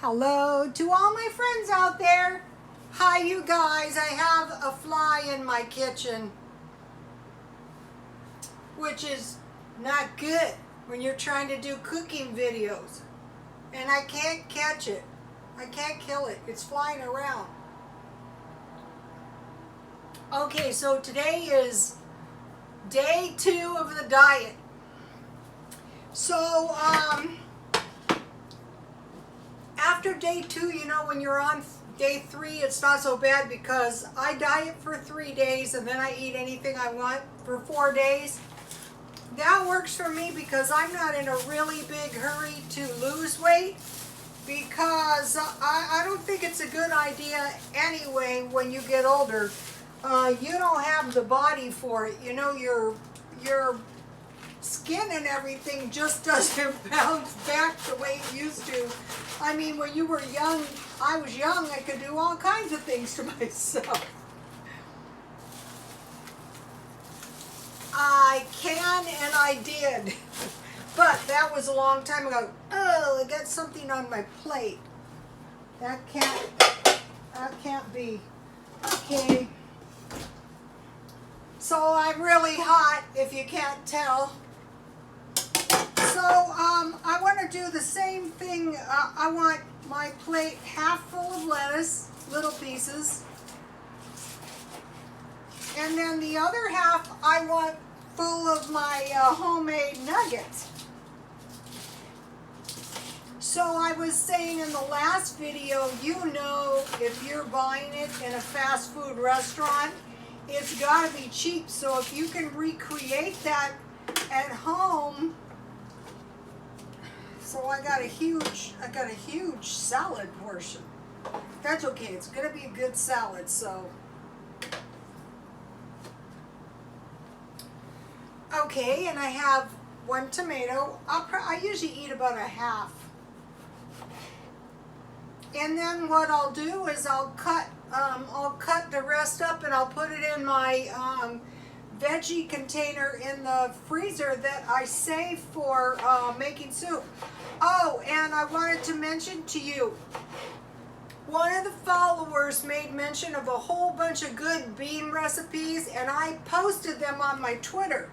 Hello to all my friends out there. Hi, you guys. I have a fly in my kitchen, which is not good when you're trying to do cooking videos. And I can't catch it. I can't kill it. It's flying around. Okay, so today is day 2 of the diet. So, after day 2, you know, when you're on day 3, it's not so bad because I diet for 3 days and then I eat anything I want for 4 days. That works for me because I'm not in a really big hurry to lose weight, because I don't think it's a good idea anyway when you get older. You don't have the body for it. You know, your skin and everything just doesn't bounce back the way it used to. I mean, when you were young, I was young, I could do all kinds of things to myself. I can and I did, but that was a long time ago. Oh, I got something on my plate. That can't be. Okay. So I'm really hot, if you can't tell. So I want to do the same thing. I want my plate half full of lettuce, little pieces. And then the other half I want full of my homemade nuggets. So I was saying in the last video, you know, if you're buying it in a fast food restaurant, it's got to be cheap. So if you can recreate that at home. So I got a huge salad portion. That's okay. It's going to be a good salad. So okay, and I have 1 tomato. I usually eat about a half. And then what I'll do is I'll cut the rest up and I'll put it in my veggie container in the freezer that I save for making soup. Oh, and I wanted to mention to you, one of the followers made mention of a whole bunch of good bean recipes, and I posted them on my Twitter.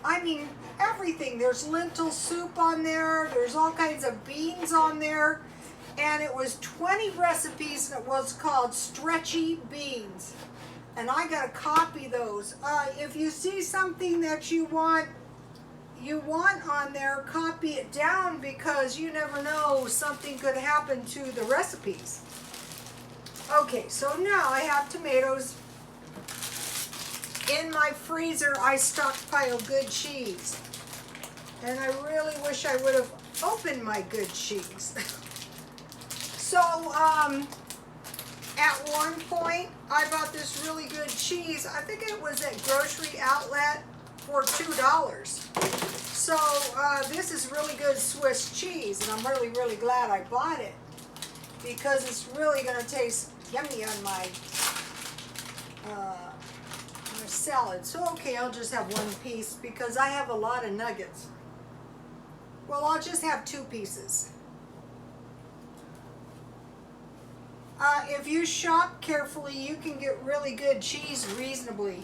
I mean, everything. There's lentil soup on there. There's all kinds of beans on there. And it was 20 recipes, and it was called Stretchy Beans. And I got to copy those. If you see something that you want on there, copy it down, because you never know, something could happen to the recipes. Okay, so now I have tomatoes. In my freezer, I stockpile good cheese. And I really wish I would have opened my good cheese. So, at one point, I bought this really good cheese. I think it was at Grocery Outlet for $2. So, this is really good Swiss cheese, and I'm really, really glad I bought it, because it's really going to taste yummy on my salad. So, okay, I'll just have 1 piece, because I have a lot of nuggets. Well, I'll just have 2 pieces. If you shop carefully, you can get really good cheese reasonably.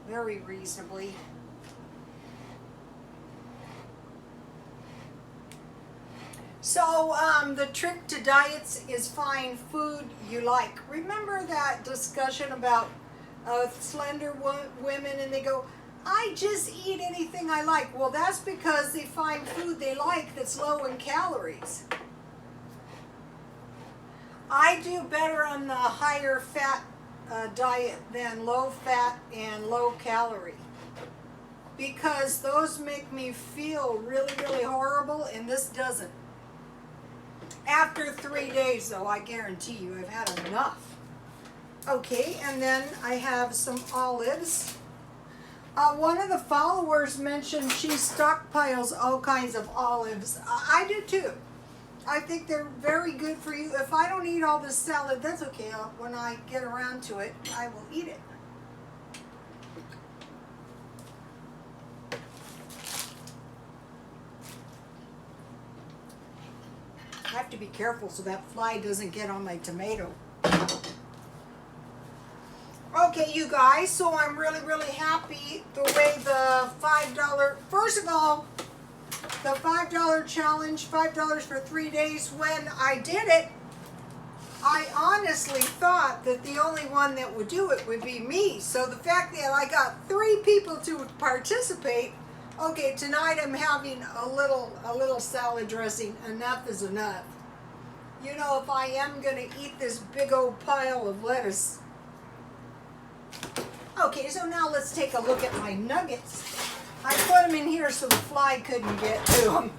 Very reasonably. So, the trick to diets is find food you like. Remember that discussion about slender women, and they go, I just eat anything I like. Well, that's because they find food they like that's low in calories. I do better on the higher fat diet than low fat and low calorie, because those make me feel really, really horrible, and this doesn't. After 3 days, though, I guarantee you I've had enough. Okay, and then I have some olives. One of the followers mentioned she stockpiles all kinds of olives. I do too. I think they're very good for you. If I don't eat all this salad, that's okay. When I get around to it, I will eat it. I have to be careful so that fly doesn't get on my tomato. Okay, you guys, so I'm really, really happy the way the $5, first of all, the $5 challenge, $5 for 3 days, when I did it, I honestly thought that the only one that would do it would be me. So the fact that I got 3 people to participate, okay, tonight I'm having a little salad dressing. Enough is enough. You know, if I am going to eat this big old pile of lettuce. Okay, so now let's take a look at my nuggets. I put them in here so the fly couldn't get to them.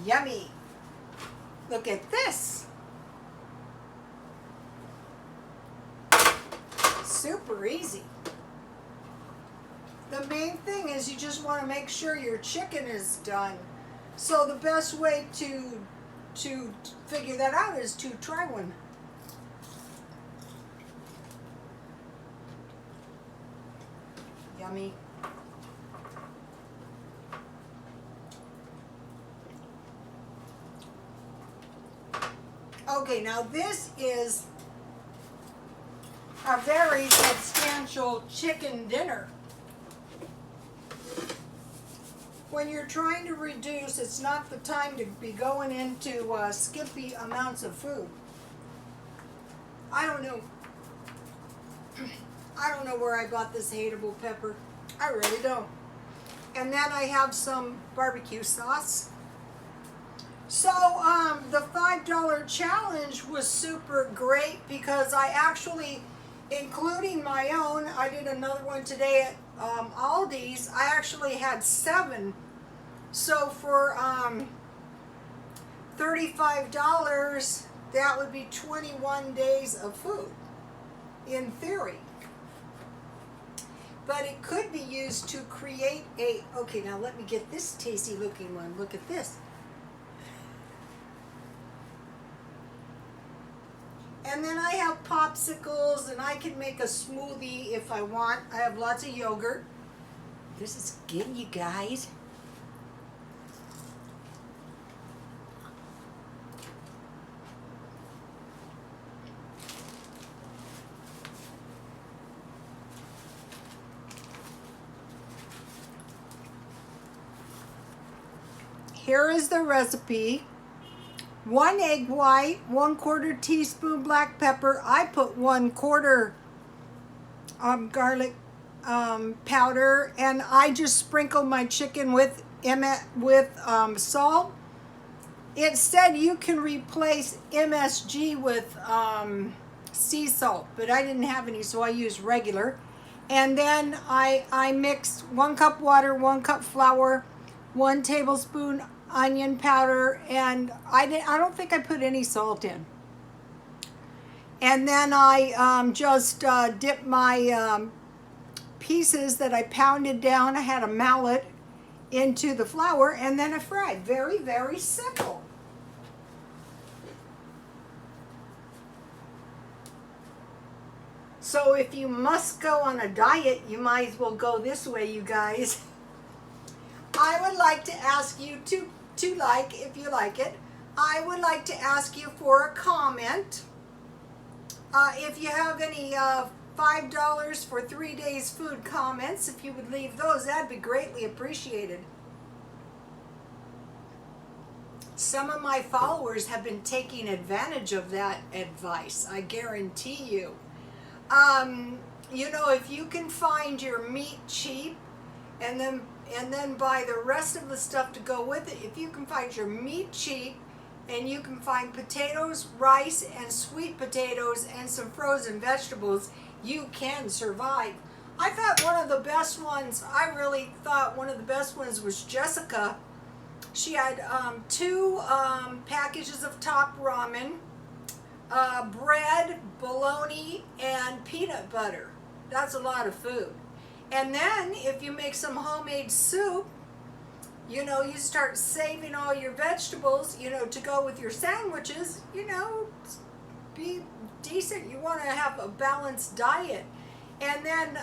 Yummy. Look at this. Super easy. The main thing is you just want to make sure your chicken is done. So the best way to figure that out is to try one. Yummy. Okay, now this is a very substantial chicken dinner. When you're trying to reduce, it's not the time to be going into skimpy amounts of food. I don't know. I don't know where I got this hateable pepper. I really don't. And then I have some barbecue sauce. So the $5 challenge was super great because I actually, including my own, I did another one today at Aldi's. I actually had 7. So for $35, that would be 21 days of food, in theory. But it could be used to create a, okay, now let me get this tasty looking one. Look at this. And then I have popsicles, and I can make a smoothie if I want. I have lots of yogurt. This is good, you guys. Here is the recipe. 1 egg white, 1/4 teaspoon black pepper. I put 1/4 garlic powder, and I just sprinkle my chicken with salt. It said you can replace MSG with sea salt, but I didn't have any, so I used regular. And then I mixed 1 cup water, 1 cup flour, 1 tablespoon onion powder, and I don't think I put any salt in. And then I just dipped my pieces that I pounded down. I had a mallet into the flour, and then I fried. Very, very simple. So if you must go on a diet, you might as well go this way, you guys. I would like to ask you to like, if you like it, I would like to ask you for a comment. If you have any $5 for 3 days food comments, if you would leave those, that'd be greatly appreciated. Some of my followers have been taking advantage of that advice, I guarantee you. You know, if you can find your meat cheap and then buy the rest of the stuff to go with it, if you can find your meat cheap and you can find potatoes, rice, and sweet potatoes and some frozen vegetables, you can survive. I thought one of the best ones, I really thought one of the best ones was Jessica. She had 2 packages of top ramen, bread, bologna, and peanut butter. That's a lot of food. And then if you make some homemade soup, you know, you start saving all your vegetables, you know, to go with your sandwiches, you know, be decent. You want to have a balanced diet. And then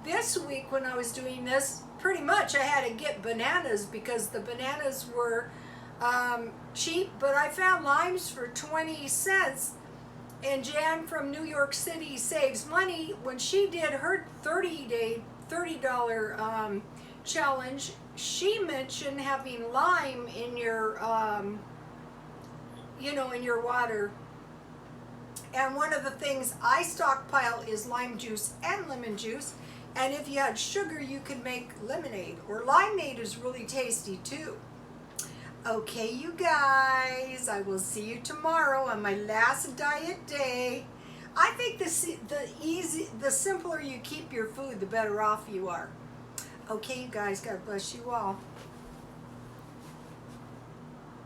this week when I was doing this, pretty much I had to get bananas because the bananas were cheap, but I found limes for 20 cents. And Jan from New York City saves money. When she did her $30 challenge, she mentioned having lime in your, in your water. And one of the things I stockpile is lime juice and lemon juice. And if you had sugar, you could make lemonade. Or limeade is really tasty too. Okay, you guys, I will see you tomorrow on my last diet day. I think the simpler you keep your food, the better off you are. Okay, you guys, God bless you all.